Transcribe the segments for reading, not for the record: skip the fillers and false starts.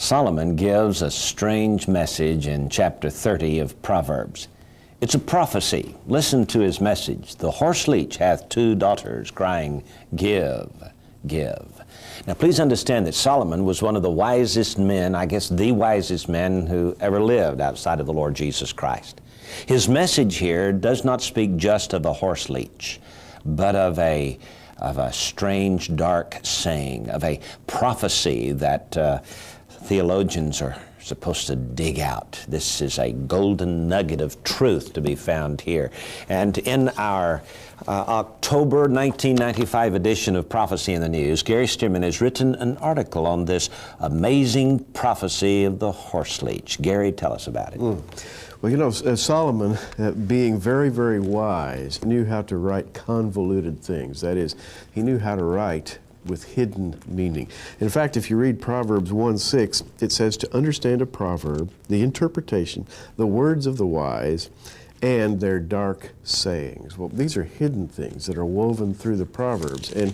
Solomon gives a strange message in chapter 30 of Proverbs. It's a prophecy. Listen to his message. The horseleach hath two daughters, crying, Give, give. Now please understand that Solomon was one of the wisest men, I guess the wisest man who ever lived outside of the Lord Jesus Christ. His message here does not speak just of a horseleach, but of a strange, dark saying, of a prophecy that theologians are supposed to dig out. This is a golden nugget of truth to be found here. And in our October 1995 edition of Prophecy in the News, Gary Stearman has written an article on this amazing prophecy of the horseleach. Gary, tell us about it. Well, you know, Solomon, being very, very wise, knew how to write convoluted things. That is, he knew how to write with hidden meaning. In fact, if you read Proverbs 1:6, it says to understand a proverb, the interpretation, the words of the wise, and their dark sayings. Well, these are hidden things that are woven through the Proverbs. And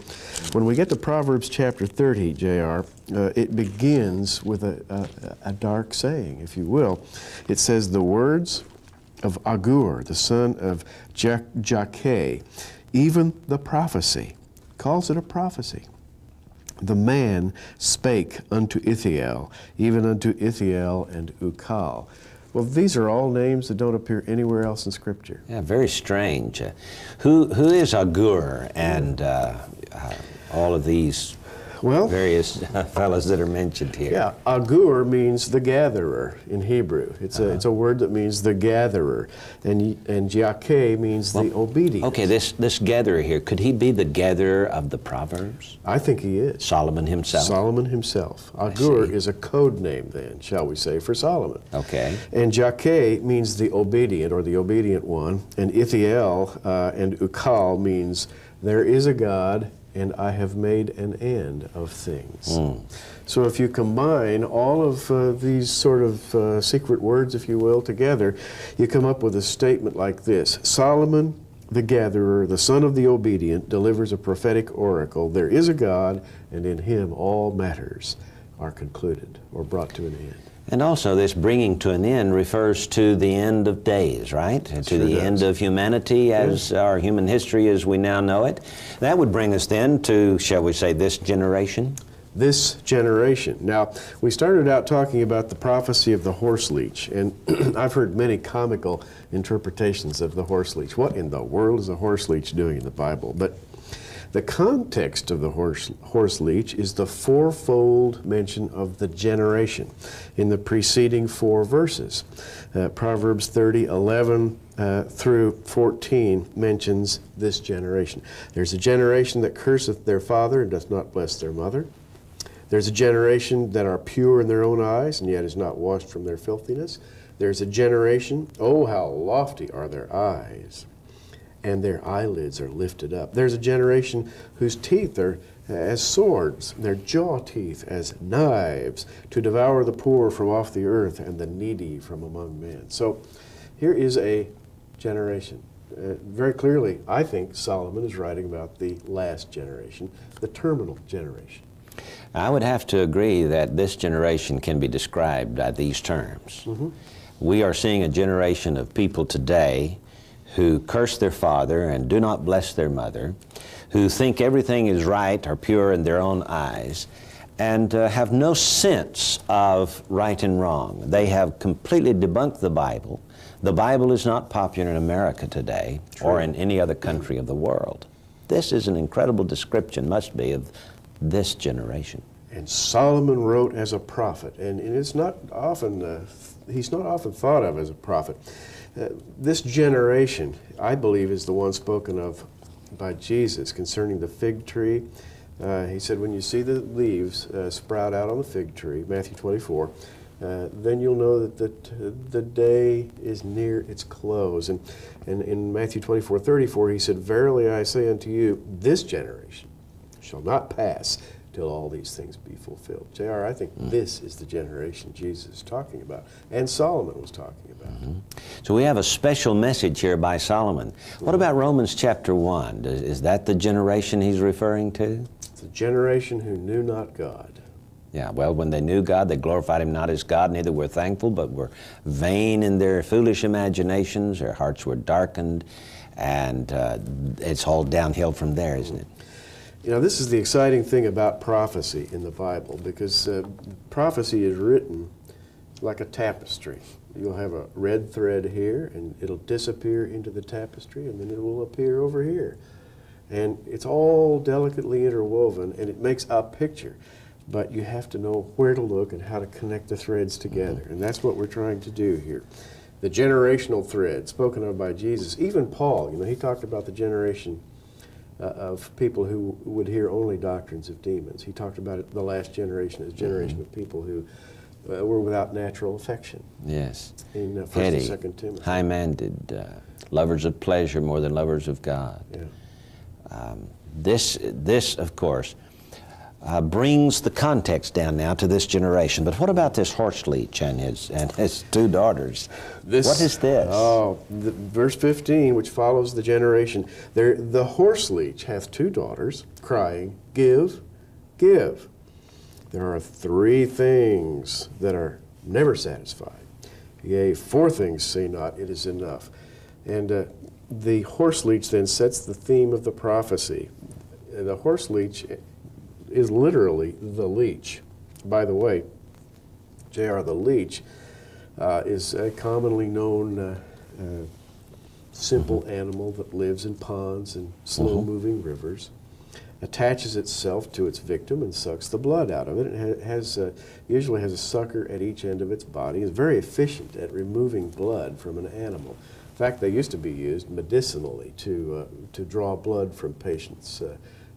when we get to Proverbs chapter 30, J.R., it begins with a dark saying, if you will. It says, the words of Agur, the son of Jakeh, even the prophecy, calls it a prophecy. The man spake unto Ithiel, even unto Ithiel and Ukal. Well, these are all names that don't appear anywhere else in Scripture. Yeah, very strange. Who is Agur and all of these various fellows that are mentioned here? Yeah, Agur means the gatherer in Hebrew. It's a word that means the gatherer, and Jakeh means the obedient. Okay, this gatherer here, could he be the gatherer of the Proverbs? I think he is. Solomon himself? Solomon himself. Agur is a code name then, shall we say, for Solomon. Okay. And Jakeh means the obedient, or the obedient one, and Ithiel and Ukal means there is a God, and I have made an end of things. So if you combine all of these sort of secret words, if you will, together, you come up with a statement like this. Solomon, the gatherer, the son of the obedient, delivers a prophetic oracle. There is a God, and in him all matters are concluded or brought to an end. And also this bringing to an end refers to the end of days, right? To the end of humanity as our human history as we now know it. That would bring us then to, shall we say, this generation? This generation. Now, we started out talking about the prophecy of the horseleach, and I've heard many comical interpretations of the horseleach. What in the world is a horseleach doing in the Bible? But the context of the horseleach is the fourfold mention of the generation in the preceding four verses. Proverbs 30:11 through 14 mentions this generation. There's a generation that curseth their father and doth not bless their mother. There's a generation that are pure in their own eyes and yet is not washed from their filthiness. There's a generation, oh how lofty are their eyes, and their eyelids are lifted up. There's a generation whose teeth are as swords, their jaw teeth as knives, to devour the poor from off the earth and the needy from among men. So here is a generation. Very clearly, I think Solomon is writing about the last generation, the terminal generation. I would have to agree that this generation can be described by these terms. We are seeing a generation of people today who curse their father and do not bless their mother, who think everything is right or pure in their own eyes, and have no sense of right and wrong. They have completely debunked the Bible. The Bible is not popular in America today or in any other country of the world. This is an incredible description, must be, of this generation. And Solomon wrote as a prophet, and it's not often, he's not often thought of as a prophet. This generation, I believe, is the one spoken of by Jesus concerning the fig tree. He said, when you see the leaves sprout out on the fig tree, Matthew 24, then you'll know that the day is near its close. And in Matthew 24:34, he said, verily I say unto you, this generation shall not pass till all these things be fulfilled. J.R., I think this is the generation Jesus is talking about, and Solomon was talking about. So we have a special message here by Solomon. What about Romans chapter 1? Is that the generation he's referring to? It's a generation who knew not God. Yeah, well, when they knew God, they glorified Him not as God, neither were thankful, but were vain in their foolish imaginations. Their hearts were darkened, and it's all downhill from there, isn't it? You know, this is the exciting thing about prophecy in the Bible, because prophecy is written like a tapestry. You'll have a red thread here, and it'll disappear into the tapestry, and then it will appear over here. And it's all delicately interwoven, and it makes a picture. But you have to know where to look and how to connect the threads together. And that's what we're trying to do here. The generational thread spoken of by Jesus, even Paul, you know, he talked about the generation of people who would hear only doctrines of demons. He talked about it, the last generation as a generation of people who were without natural affection. Yes. In 1st Heady, and 2nd Timothy. high-minded, lovers of pleasure more than lovers of God. Yeah. This, of course, brings the context down now to this generation. But what about this horseleach and his two daughters? What is this? Oh, verse 15, which follows the generation. The horseleach hath two daughters, crying, Give, give. There are three things that are never satisfied. Yea, four things say not, it is enough. And the horseleach then sets the theme of the prophecy. The horseleach is literally the leech. By the way, J.R., the leech is a commonly known simple animal that lives in ponds and slow-moving rivers, attaches itself to its victim and sucks the blood out of it. It usually has a sucker at each end of its body. It's very efficient at removing blood from an animal. In fact, they used to be used medicinally to draw blood from patients.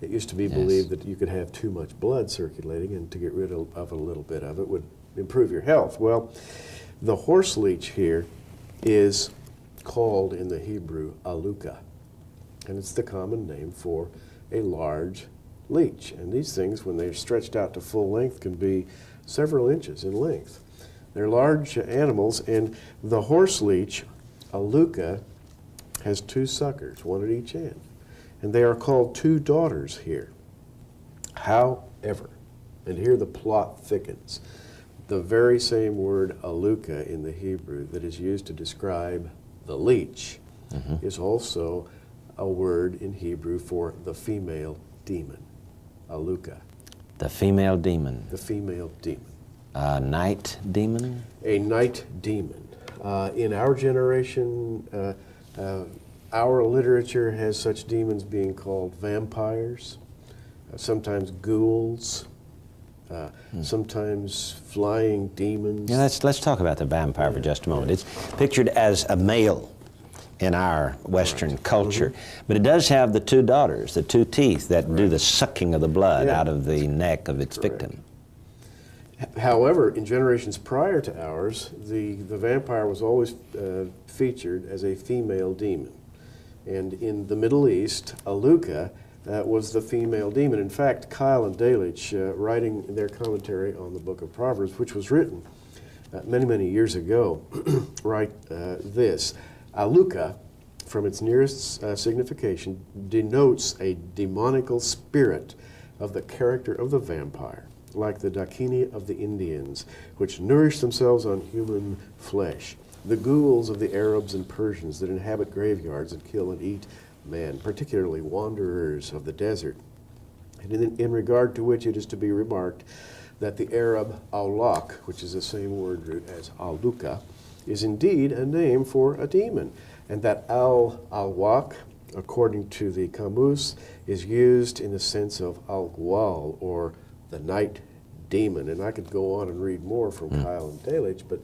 It used to be believed that you could have too much blood circulating, and to get rid of a little bit of it would improve your health. Well, the horseleach here is called in the Hebrew aluka, and it's the common name for a large leech. And these things, when they're stretched out to full length, can be several inches in length. They're large animals, and the horseleach, aluka, has two suckers, one at each end. And they are called two daughters here. However, and here the plot thickens, the very same word aluka in the Hebrew that is used to describe the leech is also a word in Hebrew for the female demon, aluka. The female demon. The female demon. A night demon? A night demon. In our generation, our literature has such demons being called vampires, sometimes ghouls, sometimes flying demons. Yeah, let's talk about the vampire for just a moment. It's pictured as a male in our Western culture, but it does have the two daughters, the two teeth that do the sucking of the blood out of the neck of its victim. However, in generations prior to ours, the vampire was always featured as a female demon. And in the Middle East, aluka was the female demon. In fact, Kyle and Delitzsch, writing their commentary on the book of Proverbs, which was written many, many years ago, write this: aluka, from its nearest signification, denotes a demonical spirit of the character of the vampire, like the Dakini of the Indians, which nourish themselves on human flesh. The ghouls of the Arabs and Persians that inhabit graveyards and kill and eat men, particularly wanderers of the desert. And in regard to which it is to be remarked that the Arab awlak, which is the same word root as aluka, is indeed a name for a demon, and that al-awak, according to the Kamus, is used in the sense of al-gwal, or the night demon. And I could go on and read more from Kyle and Delitzsch, but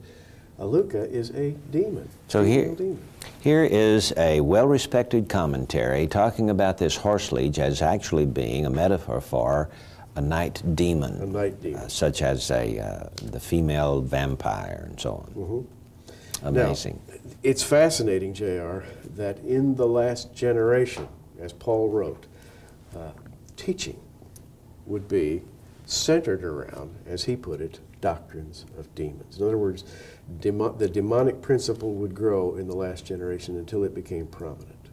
aluka is a demon. So here is a well-respected commentary talking about this horseleach as actually being a metaphor for a night demon. A night demon. Such as the female vampire and so on. Amazing. Now, it's fascinating, J.R., that in the last generation, as Paul wrote, teaching would be centered around, as he put it, doctrines of demons. In other words, the demonic principle would grow in the last generation until it became prominent.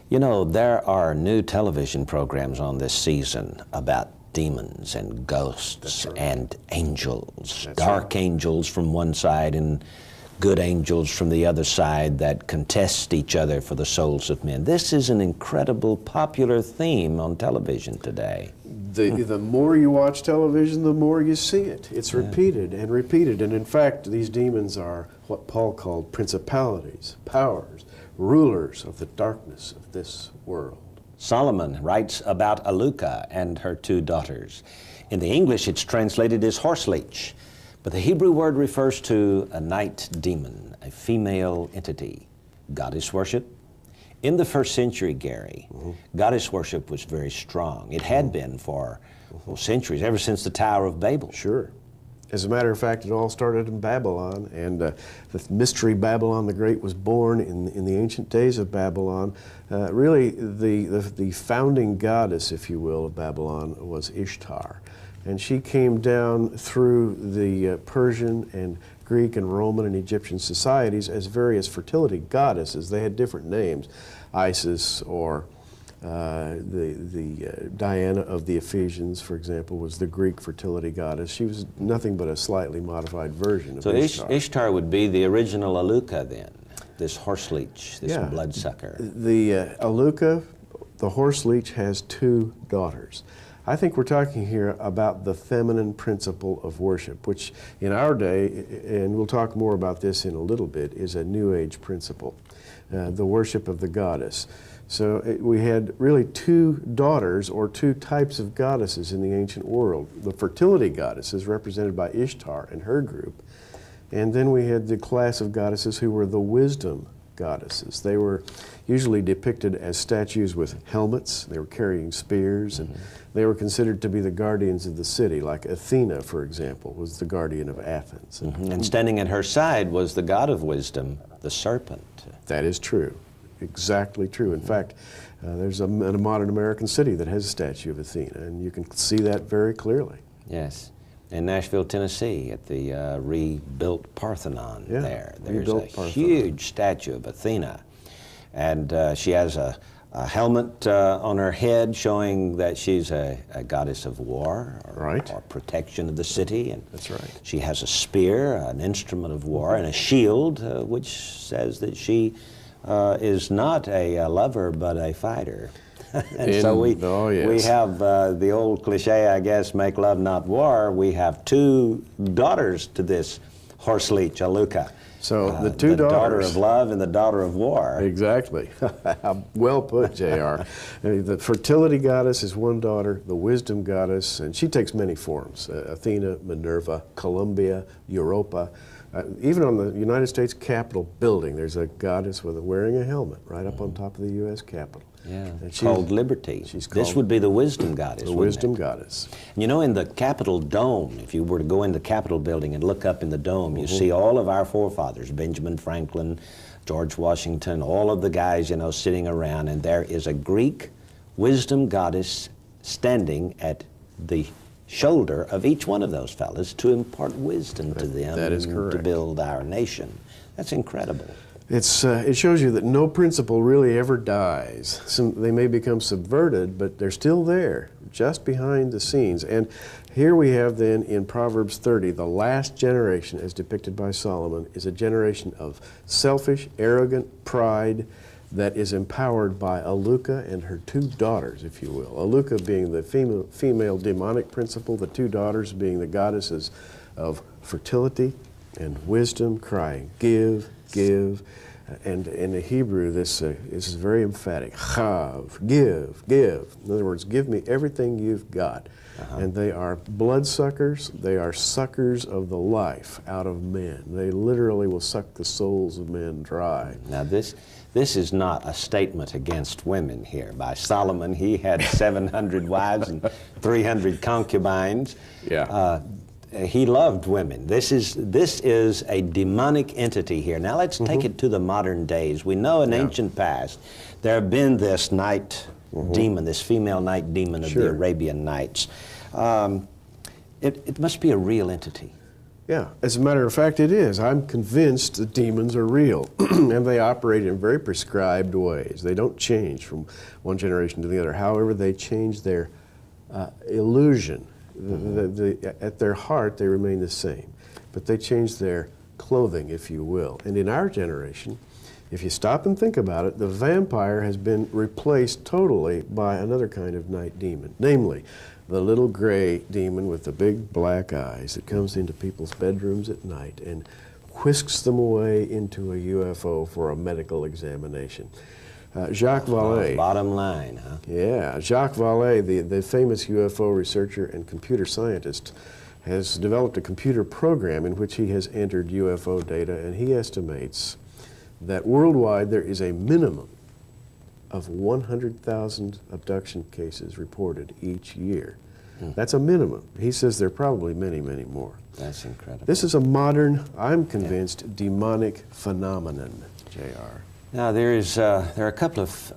You know, there are new television programs on this season about demons and ghosts and angels, That's dark angels from one side and good angels from the other side that contest each other for the souls of men. This is an incredible popular theme on television today. The more you watch television, the more you see it. It's repeated and repeated. And in fact, these demons are what Paul called principalities, powers, rulers of the darkness of this world. Solomon writes about Aluka and her two daughters. In the English, it's translated as horseleach, but the Hebrew word refers to a night demon, a female entity. Goddess worship. In the first century, Gary, goddess worship was very strong. It had been for centuries, ever since the Tower of Babel. Sure. As a matter of fact, it all started in Babylon, and the mystery Babylon the Great was born in the ancient days of Babylon. Really, the founding goddess, if you will, of Babylon was Ishtar. And she came down through the Persian and Greek and Roman and Egyptian societies as various fertility goddesses. They had different names. Isis, or the Diana of the Ephesians, for example, was the Greek fertility goddess. She was nothing but a slightly modified version of Ishtar. So Ishtar would be the original Aluka then, this horseleach, this bloodsucker. The Aluka, the horseleach, has two daughters. I think we're talking here about the feminine principle of worship, which in our day, and we'll talk more about this in a little bit, is a New Age principle, the worship of the goddess. So we had really two daughters, or two types of goddesses in the ancient world. The fertility goddess is represented by Ishtar and her group, and then we had the class of goddesses who were the wisdom goddesses. They were usually depicted as statues with helmets. They were carrying spears, and they were considered to be the guardians of the city, like Athena, for example, was the guardian of Athens. And standing at her side was the god of wisdom, the serpent. That is true. Exactly true. In fact, there's a modern American city that has a statue of Athena, and you can see that very clearly. Yes. In Nashville, Tennessee, at the rebuilt Parthenon there. There's a huge statue of Athena. And she has a helmet on her head showing that she's a goddess of war or protection of the city. And that's right. She has a spear, an instrument of war, and a shield, which says that she is not a lover but a fighter. And so we have the old cliche, I guess, make love not war. We have two daughters to this horseleach, Aluka. So the two daughters. The daughter of love and the daughter of war. Exactly. Well put, J.R. The fertility goddess is one daughter, the wisdom goddess, and she takes many forms. Athena, Minerva, Columbia, Europa. Even on the United States Capitol building, there's a goddess wearing a helmet right up on top of the U.S. Capitol. Yeah, called Liberty. This would be the wisdom goddess. The wisdom goddess. You know, in the Capitol dome, if you were to go in the Capitol building and look up in the dome, you see all of our forefathers, Benjamin Franklin, George Washington, all of the guys, you know, sitting around, and there is a Greek wisdom goddess standing at the shoulder of each one of those fellas to impart wisdom to them. That is correct. To build our nation. That's incredible. It shows you that no principle really ever dies. They may become subverted, but they're still there, just behind the scenes. And here we have then in Proverbs 30, the last generation, as depicted by Solomon, is a generation of selfish, arrogant pride that is empowered by Aluka and her two daughters, if you will. Aluka being the female demonic principle, the two daughters being the goddesses of fertility and wisdom, crying, give, give. And in the Hebrew, this is very emphatic. Chav, give, give. In other words, give me everything you've got. And they are bloodsuckers. They are suckers of the life out of men. They literally will suck the souls of men dry. Now this is not a statement against women here. By Solomon, he had 700 wives and 300 concubines. Yeah. He loved women. This is a demonic entity here. Now let's take it to the modern days. We know in ancient past there have been this night demon, this female night demon of the Arabian Nights. It must be a real entity. Yeah, as a matter of fact, it is. I'm convinced the demons are real, and they operate in very prescribed ways. They don't change from one generation to the other. However, they change their illusion. At their heart, they remain the same, but they change their clothing, if you will. And in our generation, if you stop and think about it, the vampire has been replaced totally by another kind of night demon, namely the little gray demon with the big black eyes that comes into people's bedrooms at night and whisks them away into a UFO for a medical examination. Jacques Vallée. Bottom line, huh? Yeah, Jacques Vallée, the famous UFO researcher and computer scientist, has developed a computer program in which he has entered UFO data, and he estimates that worldwide there is a minimum of 100,000 abduction cases reported each year. That's a minimum. He says there are probably many, many more. That's incredible. This is a modern, I'm convinced, demonic phenomenon, J.R. Now, there are a couple of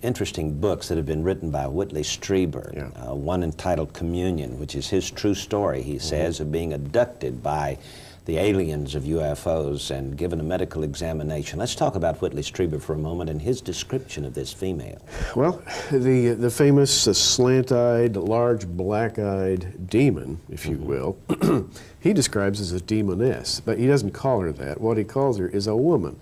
interesting books that have been written by Whitley Strieber. Yeah. One entitled Communion, which is his true story, he says, of being abducted by the aliens of UFOs and given a medical examination. Let's talk about Whitley Strieber for a moment and his description of this female. Well, the famous slant-eyed, large, black-eyed demon, if you will, he describes as a demoness, but he doesn't call her that. What he calls her is a woman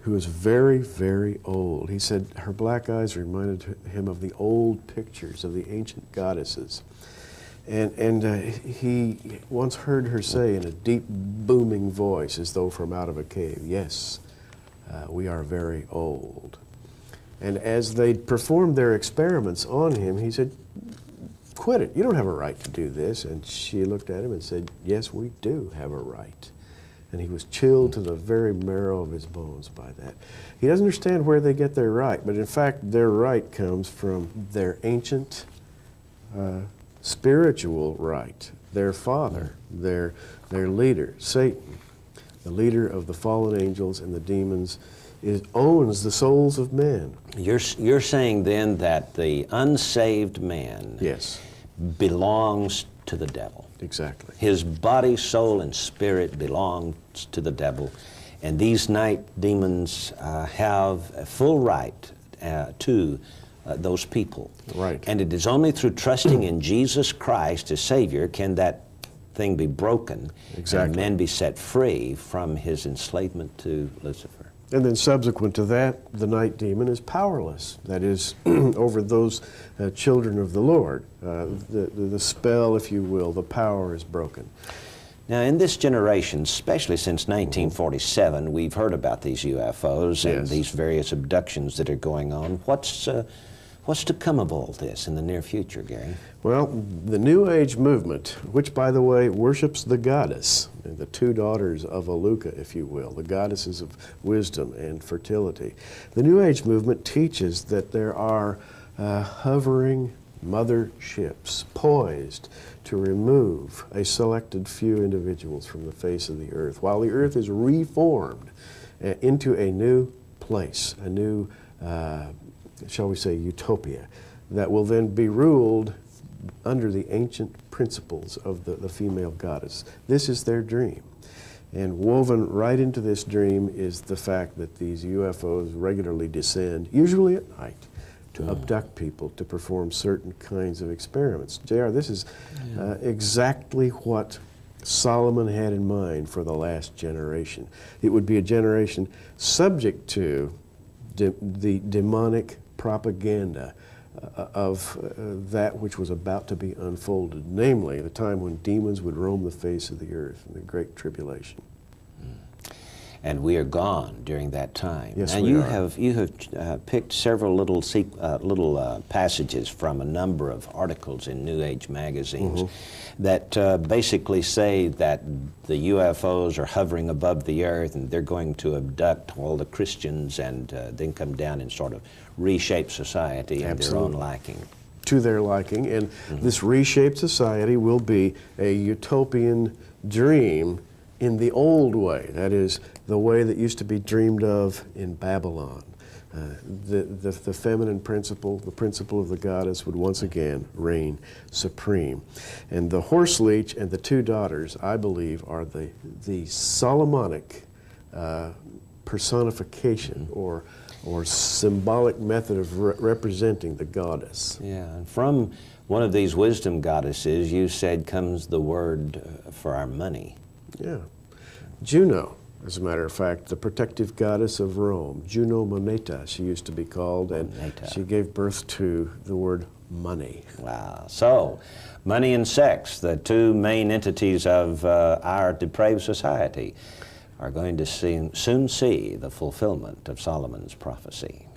who is very, very old. He said her black eyes reminded him of the old pictures of the ancient goddesses. And he once heard her say in a deep, booming voice, as though from out of a cave, "Yes, we are very old." And as they performed their experiments on him, he said, "Quit it. You don't have a right to do this." And she looked at him and said, "Yes, we do have a right." And he was chilled to the very marrow of his bones by that. He doesn't understand where they get their right, but in fact, their right comes from their ancient spiritual right. Their father, their leader, Satan, the leader of the fallen angels and the demons, owns the souls of men. You're saying then that the unsaved man belongs to the devil. Exactly. His body, soul, and spirit belongs to the devil, and these night demons have a full right to those people. Right. And it is only through trusting in Jesus Christ as Savior can that thing be broken, and men be set free from his enslavement to Lucifer. And then subsequent to that, the night demon is powerless. That is, over those children of the Lord. The spell, if you will, the power is broken. Now, in this generation, especially since 1947, we've heard about these UFOs and these various abductions that are going on. What's to come of all this in the near future, Gary? Well, the New Age movement, which, by the way, worships the goddess, the two daughters of Aluka, if you will, the goddesses of wisdom and fertility. The New Age movement teaches that there are hovering mother ships poised to remove a selected few individuals from the face of the earth, while the earth is reformed into a new place, a new shall we say, utopia, that will then be ruled under the ancient principles of the female goddess. This is their dream. And woven right into this dream is the fact that these UFOs regularly descend, usually at night, to abduct people to perform certain kinds of experiments. JR, this is exactly what Solomon had in mind for the last generation. It would be a generation subject to the demonic propaganda of that which was about to be unfolded, namely the time when demons would roam the face of the earth in the Great Tribulation. And we are gone during that time. Yes, and we you are. have picked several little passages from a number of articles in New Age magazines that basically say that the UFOs are hovering above the earth and they're going to abduct all the Christians and then come down and sort of reshape society in their own liking. To their liking, and this reshaped society will be a utopian dream in the old way, that is, the way that used to be dreamed of in Babylon. The feminine principle, the principle of the goddess, would once again reign supreme. And the horseleach and the two daughters, I believe, are the Solomonic personification or symbolic method of representing the goddess. Yeah, and from one of these wisdom goddesses, you said, comes the word for our money. Yeah. Juno, as a matter of fact, the protective goddess of Rome. Juno Moneta, she used to be called, and she gave birth to the word money. Wow. So, money and sex, the two main entities of our depraved society, are going to soon see the fulfillment of Solomon's prophecy.